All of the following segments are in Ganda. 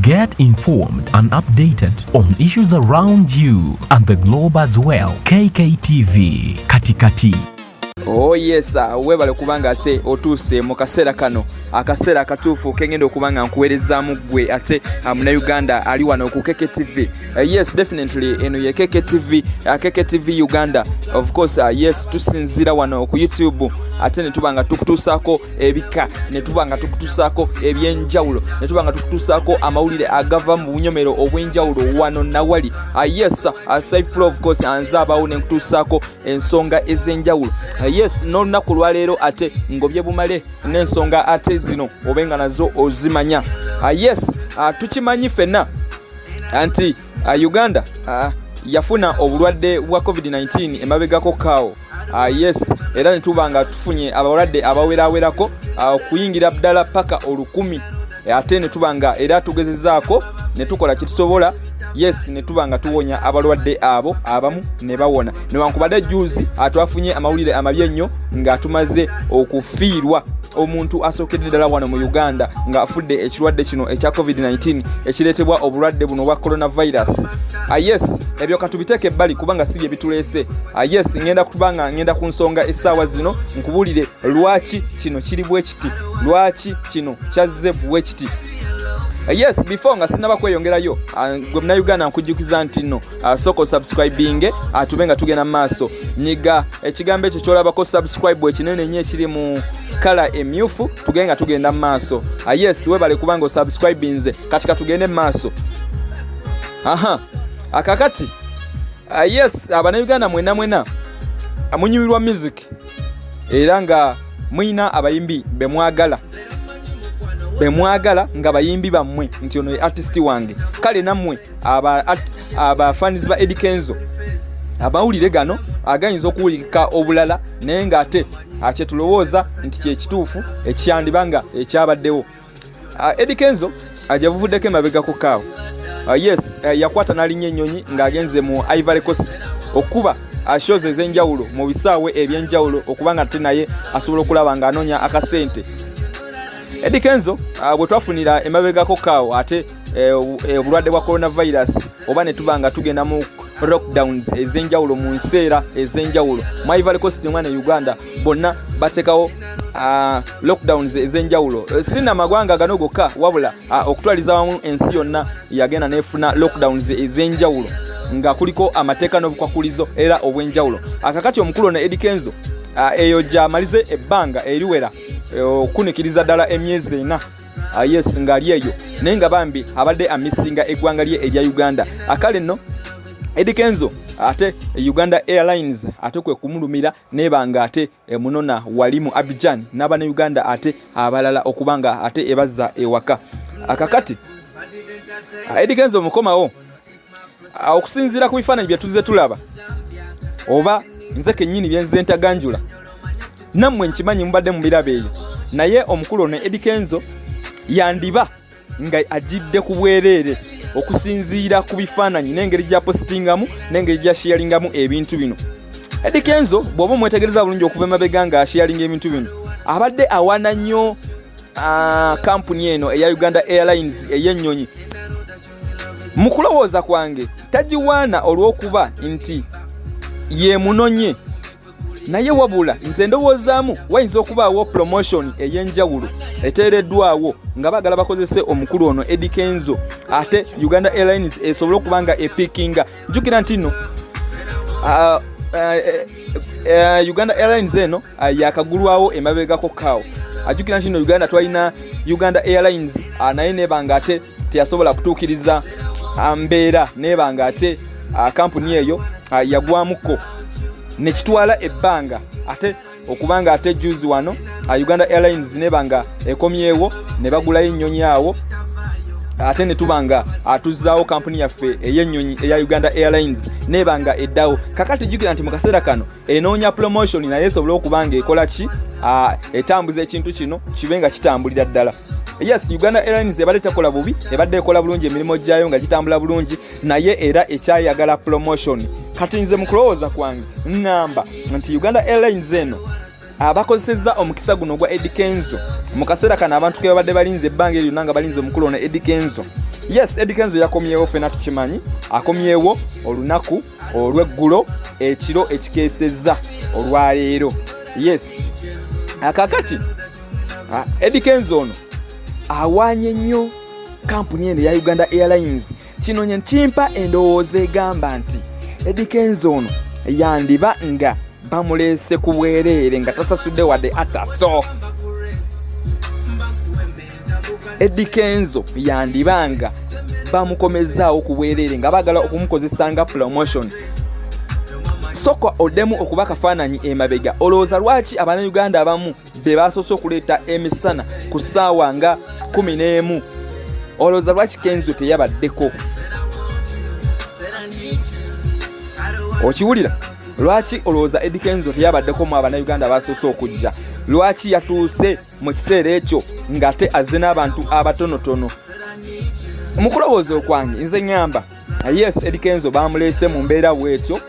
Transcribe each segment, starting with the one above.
Get informed and updated on issues around you and the globe as well. KKTV Katikati. Oh yes, webale kubanga ate otuse mu kaseera kano akaseera akatuufu kengenda okubanga nkuweerezaamu gwe ate muna Uganda ali wano ku KKTV. Yes, definitely eno ye KKTV, KKTV Uganda. Of course, yes, tusinzira wano ku YouTube ate ne tubanga tukutusaako ebika, ne tubanga tukutusaako ebyenjawulo, ne tubanga tukutusaako amawulire agava mu bunyomero obwenjawulo wano nawali. Yes, Safe Pro of course anzaabawo ne nkutusaako ensonga ez'enjawulo. Yes, n'olunaku lwaleero ate ngobye bumale n'ensonga ate zino obenga nazo ozimanya. Yes, tukimanyi fenna anti Uganda yafuna obulwadde bwa COVID-19 emabegako kaawo. Yes, era ne tubanga tufunye abalwadde abawerawerako kuyingira ddala paka 10,000. Ate ne tubanga era tugezezaako ne tukola kitusobola. Yes, ne tubanga tuwonya abalwadde abo abamu ne bawona. Newankubadde juzi atwafunye amawulire amabi ennyo nga tumaze okufiirwa omuntu asookedde ddala wano mu Uganda nga afudde ekirwadde kino ekya COVID-19 ekireetebwa obulwadde buno bwa coronavirus. Yes, ebyo katubiteeke ebbali kubanga si bye bituleese. Yes, ngenda ku nsonga essaawa zino nkubuulire lwaki kino kiri bwe kiti, lwaki kino kyazze bwe kiti. Yes, before nga sinaba kweyongerayo gwe muna Uganda nkujjukiza nti nno soko subscribing atubenga tugenda maaso nyiga ekigambo ekyo kyolabako subscribe ekinene nnyo ekiri mu kala emyufu tugenda maaso. Yes, webale kubanga subscribinze katika tugende maaso. Akakati yes, abana Uganda mwena amunyumirwa music era nga mwina abayimbi bemwagala nga bayimbi bammwe nti ono artist wange. Kale nammwe aba fans ba Eddie Kenzo abawulire gano agayinza okuwulika obulala naye nga ate tulowooza nti kye kituufu ekyandibanga ekyabaddewo. Eddie Kenzo ajavuvuddeko emabegako kaawo. Yes, yakwata n'alinnya ennyonyi ng'agenze mu Ivory Coast okuba shows ez'enjawulo mu bisaawe ebyenjawulo okubanga ate naye asobola okulaba ng'anoonya akasente. Eddie Kenzo bwe twafunira emabegako kaawo ate obulwadde bwa coronavirus oba ne tubanga tugenda mu lockdowns ez'enjawulo mu nseera ez'enjawulo mu Ivory Coast mwana Uganda bonna batekawo lockdowns ez'enjawulo. Sina magwanga gano gokka wabula okutwaliza wamu ensi yonna yagenda nefuna lockdowns ez'enjawulo nga kuliko amateeka n'obukwakulizo era obwenjawulo. Akakati omukulu ne Eddie Kenzo eyo gy'amalize ebbanga eriwera okunikiriza ddala emyezi 4. Yes, ng'ali eyo naye nga bambi abadde amisinga eggwanga lye erya Uganda. Akale nno Eddie Kenzo ate Uganda Airlines ate kwe kumulumira nebanga ate munona wali mu Abidjan n'abana Uganda ate abalala okubanga ate ebazza ewaka. Akakati Eddie Kenzo mukomawo okusinziira ku bifaananyi bye tuzze tulaba oba nze kennyini bye nze ntaganjula nammwe nkimanyi mubadde mu birabo eyo naye omukulu ne Eddie Kenzo yandiba nga ajidde ku bwereere okusinziira ku bifaananyi n'engeri gya postingamu n'engeri gya sharingamu ebintu bino. Eddie Kenzo bw'oba omwetegereza bulungi okuva emabega nga sharinga ebintu bino abadde awaana nnyo kampuni eno eya Uganda Airlines ey'ennyonyi. Mu kulowooza kwange tagiwaana olw'okuba nti ye munonye naye wabula nze ndowoozaamu wayinza okubaawo promotion ey'enjawulo eteereddwawo nga baagala bakozese omukulu ono Eddie Kenzo ate Uganda Airlines esobola okuba nga epikinga. Jjukira nti nno Uganda Airlines eno yakagulwawo emabegako kaawo. Ajjukira nti nno Uganda twalina Uganda Airlines naye nebanga ate teyasobola kutuukiriza mbeera nebanga ate kampuni eyo yagwamuko nekitwala ebbanga ate okubanga ate juzi wano Uganda Airlines nebanga ekomyewo ne bagulayo ennyonyi awo ate ne tubanga atuzaawo kampuni yaffe ey'ennyonyi eya Uganda Airlines nebanga eddawo. Kakati jjukira nti mu kaseera kano enoonya promotion naye esobola okubanga ekola ki etambuza ekintu kino kibenga kitambulira ddala. Yes, Uganda Airlines ebadde tekola bubi, ebadde ekola bulungi emirimu gyayo nga gitambula bulungi naye era ekyayagala promotion. Kati nze mu kulowooza kwange ngamba nti Uganda Airlines eno abakozesezza omukisa guno gwa Eddie Kenzo mu kaseera kano abantu ke babadde balinze ebbanga lyonna nga balinze omukulu ono Eddie Kenzo Yes, Eddie Kenzo yakomyewo fena tukimanyi, akomyewo olunaku olweggulo ekiro ekikeesezza olwaleero. Yes, akakati Eddie Kenzo ono awaanye nnyo kampuni eno ya Uganda Airlines. Kino nye kimpa endowooza egamba nti Eddie Kenzo ono yandiba nga bamuleese ku bwereere nga tasasudde wadde ataso. Eddie Kenzo yandibanga bamukomezaawo ku bwereere nga bagala okumukozesa nga promotion. Soko oddemu okuba kafaananyi emabega. Olowooza lwaki Abannayuganda abamu be basoose okuleeta emisana ku ssaawa nga 11? Olowooza lwaki Kenzo teyabaddeko? Okiwulira? Lwaki olowooza Eddie Kenzo teyabaddeko mu Abannayuganda basoose okujja? Lwaki yatuuse mu kiseera ekyo ng'ate azze n'abantu abatonotono? Mu kulowooza okwange nze ngamba yes, Eddie Kenzo bamuleese mu mbeera bw'etyo.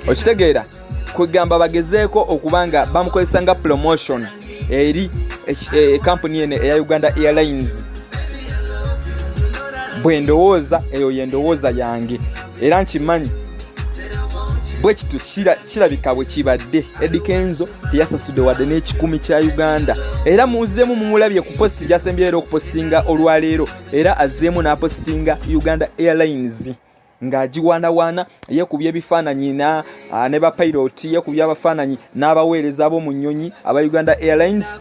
Okitegeera kwegamba bagezeeko okubanga bamukozesa nga promotion eri kampuni eno eya Uganda Airlines. Bwe ndowooza eyo yendowooza yange era nkimanyi bwe kitu kirabika bwe kibadde. Eddie Kenzo teyasasudde wadde n'ekikumi kya Uganda era muzeemu mumulabye ku posti gyasembyeyo okupostinga olwaleero era azzeemu n'apostinga Uganda Airlines ng'agiwaanawaana yeekubye ebifaananyi ne ba pilot, yeekubye abafaananyi n'abaweereza ab'omu nnyonyi aba Uganda Airlines.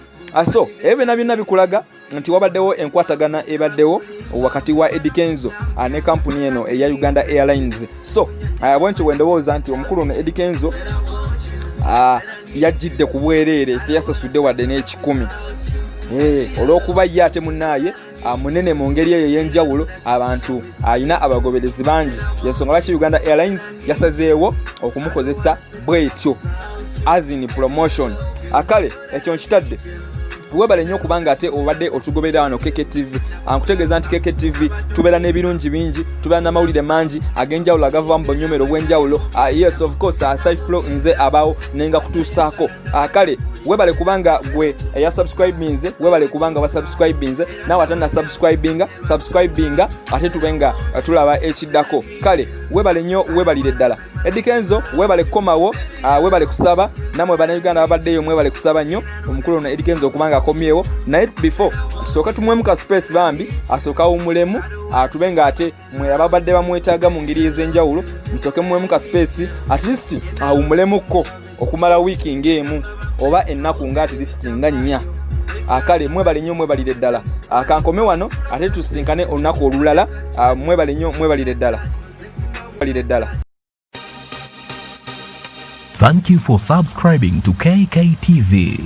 So ebyo byonna bikulaga nti wabaddewo enkwatagana ebaddewo wakati wa Eddie Kenzo ne kampuni eno eya Uganda Airlines. So bwenkyo bwendowooza nti omukulu ono Eddie Kenzo yajjidde ku bwereere, teyasasudde wadde n'ekikumi. Olw'okuba ye ate munnaaye munene mu ngeri eyo ey'enjawulo, abantu alina abagoberezi bangi. Yensonga lwaki Uganda Airlines yasazeewo okumukozesa bwetyo as in promotion. Akale ekyo nkitadde webale nnyo kubanga ate obadde otugoberera wano KKTV. Ankutegeeza nti KKTV tubeera n'ebirungi bingi, tubeera n'amawulire mangi ag'enjawulo agava mu bunyomero bw'enjawulo. Yes of course, Safe Flow nze abaawo nenga kutuusaako. Kale webale kubanga gwe eyasubscribinze, webale kubanga wasubscribinze, nawe atana subscribinga ate tubenga tulaba ekiddako. Kale webale nnyo, webalire ddala. Eddie Kenzo webale kukomawo, webale kusaba, namwe Bannayuganda abaddeyo mwebale kusaba nnyo omukulu ono Eddie Kenzo okubanga akomyewo. Naye before tusooka tumwemu ka space bambi asooka awumulemu, tubenga ate mwe ababadde bamwetaaga mu ngeri ez'enjawulo musooke mwemu ka space at least awumulemukko okumala wiiki ng'emu oba ennaku nga at least nga 4. Akale mwebale nnyo, mwebalire ddala. Kankome wano ate tusinkane olunaku olulala. Mwebale nnyo, mwebalire ddala. Thank you for subscribing to KKTV.